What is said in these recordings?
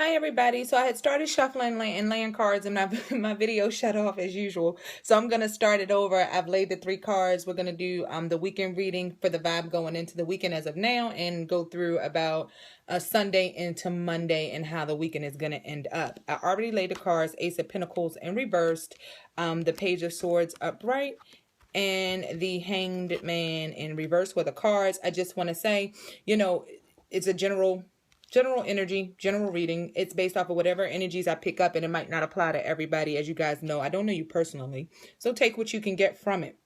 Hi everybody. So I had started shuffling and laying cards and my video shut off as usual. So I'm going to start it over. I've laid the 3 cards. We're going to do the weekend reading for the vibe going into the weekend as of now and go through about Sunday into Monday and how the weekend is going to end up. I already laid the cards, Ace of Pentacles in reversed, the Page of Swords upright, and the Hanged Man in reverse with the cards. I just want to say, it's a general energy, general reading. It's based off of whatever energies I pick up, and it might not apply to everybody. As you guys know, I don't know you personally, so take what you can get from it.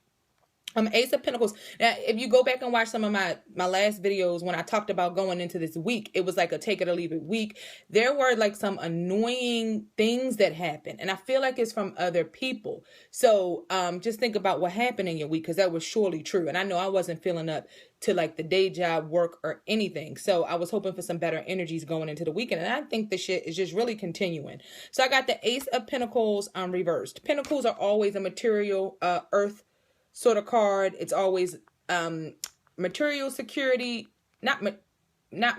Ace of Pentacles. Now, if you go back and watch some of my last videos when I talked about going into this week, it was like a take it or leave it week. There were like some annoying things that happened, and I feel like it's from other people. So just think about what happened in your week, because that was surely true. And I know I wasn't feeling up to like the day job, work, or anything. So I was hoping for some better energies going into the weekend, and I think the shit is just really continuing. So I got the Ace of Pentacles reversed. Pentacles are always a material, earth sort of card. It's always material security, not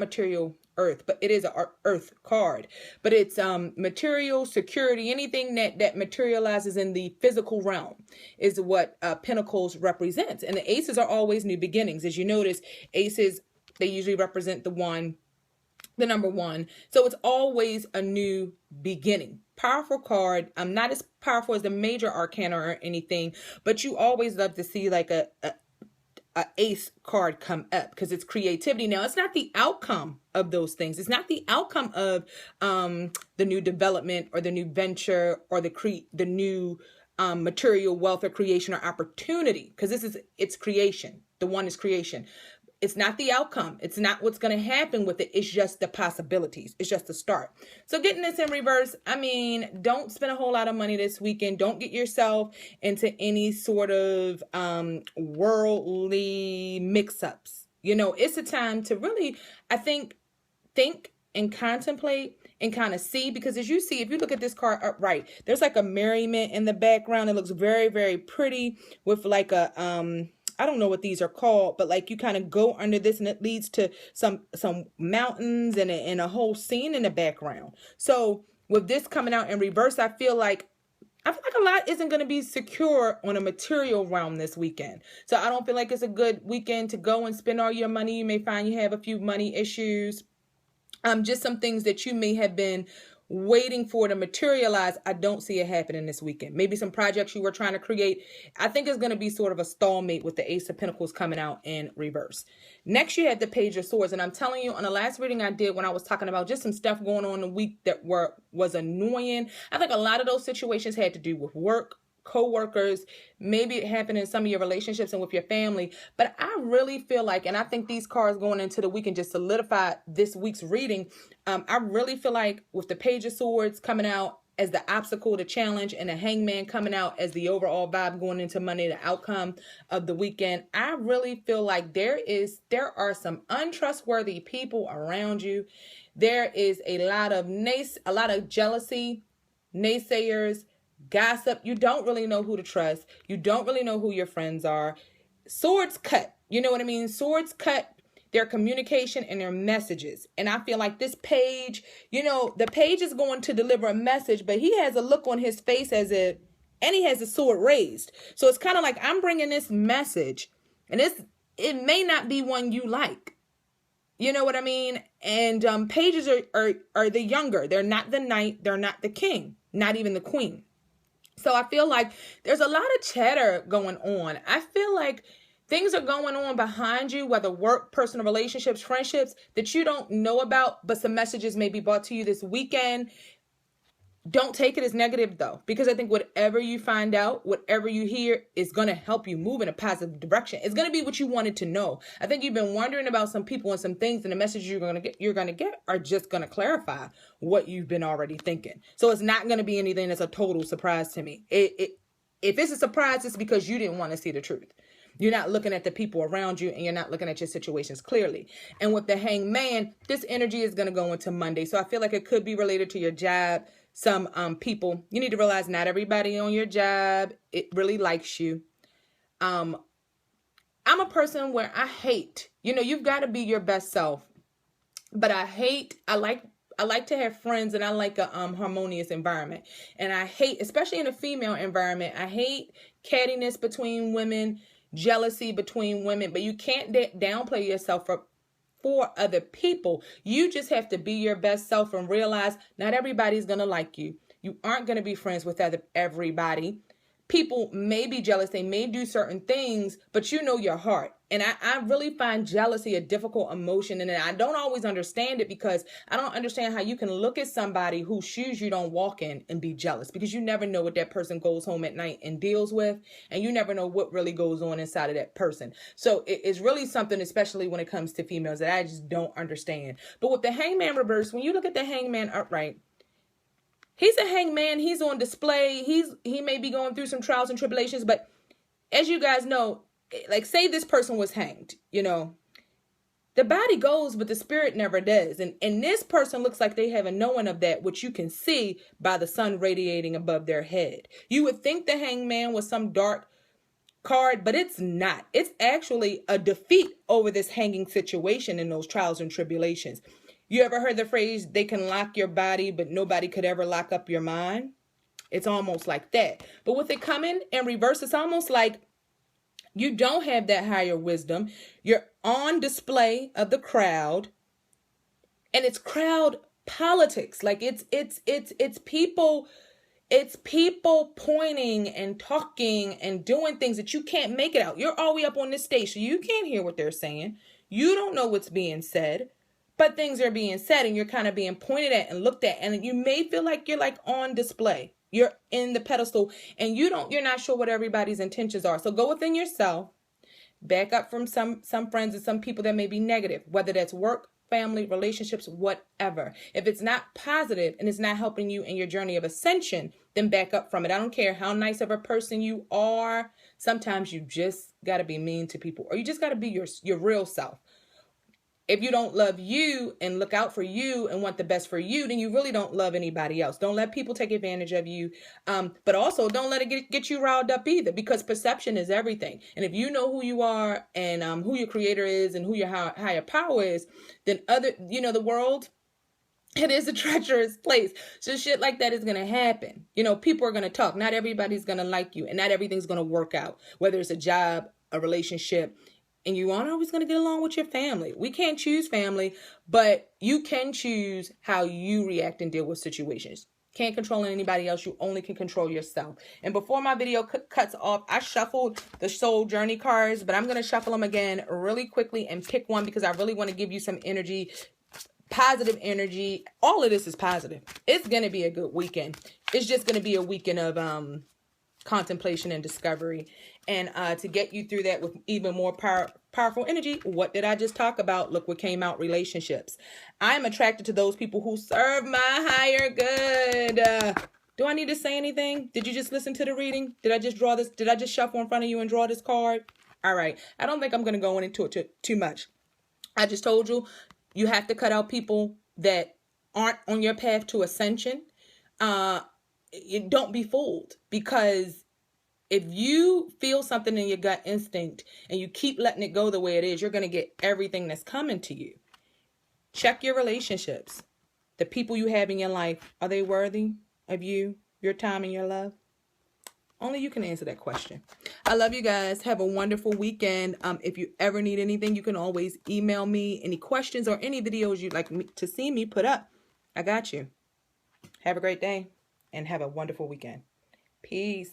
material earth, but it is an earth card. But it's material security, anything that materializes in the physical realm is what Pentacles represents. And the aces are always new beginnings. As you notice, aces, they usually represent the number 1. So it's always a new beginning. Powerful card. Not as powerful as the major arcana or anything, but you always love to see like a ace card come up because it's creativity. Now, it's not the outcome of those things. It's not the outcome of the new development or the new venture or the new material wealth or creation or opportunity, because it's creation. The one is creation. It's not the outcome. It's not what's going to happen with it. It's just the possibilities. It's just the start. So getting this in reverse, I mean, don't spend a whole lot of money this weekend. Don't get yourself into any sort of worldly mix-ups. It's a time to really, I think and contemplate and kind of see, because as you see, if you look at this card upright, there's like a merriment in the background. It looks very, very pretty with like a I don't know what these are called, but like you kind of go under this and it leads to some mountains and a whole scene in the background. So with this coming out in reverse, I feel like a lot isn't going to be secure on a material realm this weekend. So I don't feel like it's a good weekend to go and spend all your money. You may find you have a few money issues. Just some things that you may have been waiting for to materialize. I don't see it happening this weekend. Maybe some projects you were trying to create. I think it's going to be sort of a stalemate with the Ace of Pentacles coming out in reverse. Next, you had the Page of Swords. And I'm telling you, on the last reading I did when I was talking about just some stuff going on in the week that was annoying, I think a lot of those situations had to do with work, co-workers, maybe it happened in some of your relationships and with your family. But I really feel like, and I think these cards going into the weekend just solidify this week's reading. I really feel like with the Page of Swords coming out as the obstacle, the challenge, and the Hangman coming out as the overall vibe going into Monday, the outcome of the weekend, I really feel like there are some untrustworthy people around you. There is a lot of jealousy, naysayers, gossip. You don't really know who to trust. You don't really know who your friends are. Swords cut. You know what I mean? Swords cut their communication and their messages. And I feel like this page, the page is going to deliver a message, but he has a look on his face and he has a sword raised. So it's kind of like, I'm bringing this message, and it may not be one you like. You know what I mean? And pages are the younger. They're not the knight. They're not the king. Not even the queen. So I feel like there's a lot of chatter going on. I feel like things are going on behind you, whether work, personal relationships, friendships, that you don't know about, but some messages may be brought to you this weekend. Don't take it as negative, though, because I think whatever you find out, whatever you hear is going to help you move in a positive direction. It's going to be what you wanted to know. I think you've been wondering about some people and some things, and the messages you're going to get are just going to clarify what you've been already thinking. So it's not going to be anything that's a total surprise to me. If it's a surprise, it's because you didn't want to see the truth. You're not looking at the people around you, and you're not looking at your situations clearly. And with the Hangman, this energy is going to go into Monday. So I feel like it could be related to your job. Some people, you need to realize not everybody on your job, it really likes you. I'm a person where I hate, you've got to be your best self. But I I like to have friends, and I like a harmonious environment. And I hate, especially in a female environment, I hate cattiness between women, jealousy between women. But you can't downplay yourself for other people. You just have to be your best self and realize not everybody's gonna like you. You aren't gonna be friends with everybody. People may be jealous, they may do certain things, but you know your heart. And I really find jealousy a difficult emotion, and I don't always understand it, because I don't understand how you can look at somebody whose shoes you don't walk in and be jealous, because you never know what that person goes home at night and deals with, and you never know what really goes on inside of that person. So it's really something, especially when it comes to females, that I just don't understand. But with the Hangman reverse, when you look at the Hangman upright, he's a hangman. He's on display. He may be going through some trials and tribulations, but as you guys know, like, say this person was hanged, the body goes, but the spirit never does. And this person looks like they have a knowing of that, which you can see by the sun radiating above their head. You would think the hangman was some dark card, but it's not. It's actually a defeat over this hanging situation in those trials and tribulations. You ever heard the phrase, they can lock your body, but nobody could ever lock up your mind? It's almost like that. But with it coming in reverse, it's almost like you don't have that higher wisdom. You're on display of the crowd, and it's crowd politics. Like it's people pointing and talking and doing things that you can't make it out. You're all the way up on this stage, so you can't hear what they're saying. You don't know what's being said. But things are being said, and you're kind of being pointed at and looked at, and you may feel like you're like on display. You're in the pedestal, and you're not sure what everybody's intentions are. So go within yourself, back up from some friends and some people that may be negative, whether that's work, family, relationships, whatever. If it's not positive and it's not helping you in your journey of ascension, then back up from it. I don't care how nice of a person you are. Sometimes you just got to be mean to people, or you just got to be your real self. If you don't love you and look out for you and want the best for you, then you really don't love anybody else. Don't let people take advantage of you. But also don't let it get you riled up either, because perception is everything. And if you know who you are and who your creator is and who your higher power is, then the world, it is a treacherous place. So shit like that is going to happen. People are going to talk. Not everybody's going to like you, and not everything's going to work out, whether it's a job, a relationship. And you aren't always going to get along with your family. We can't choose family, but you can choose how you react and deal with situations. Can't control anybody else. You only can control yourself. And before my video cuts off, I shuffled the soul journey cards, but I'm going to shuffle them again really quickly and pick one, because I really want to give you some energy, positive energy. All of this is positive. It's going to be a good weekend. It's just going to be a weekend of contemplation and discovery. And to get you through that with even more powerful energy, what did I just talk about? Look what came out: relationships. I'm attracted to those people who serve my higher good. Do I need to say anything? Did you just listen to the reading? Did I just draw this? Did I just shuffle in front of you and draw this card? All right. I don't think I'm going to go into it too much. I just told you, you have to cut out people that aren't on your path to ascension. Don't be fooled, because if you feel something in your gut instinct and you keep letting it go the way it is, you're going to get everything that's coming to you. Check your relationships. The people you have in your life, are they worthy of you, your time, and your love? Only you can answer that question. I love you guys. Have a wonderful weekend. If you ever need anything, you can always email me any questions or any videos you'd like to see me put up. I got you. Have a great day and have a wonderful weekend. Peace.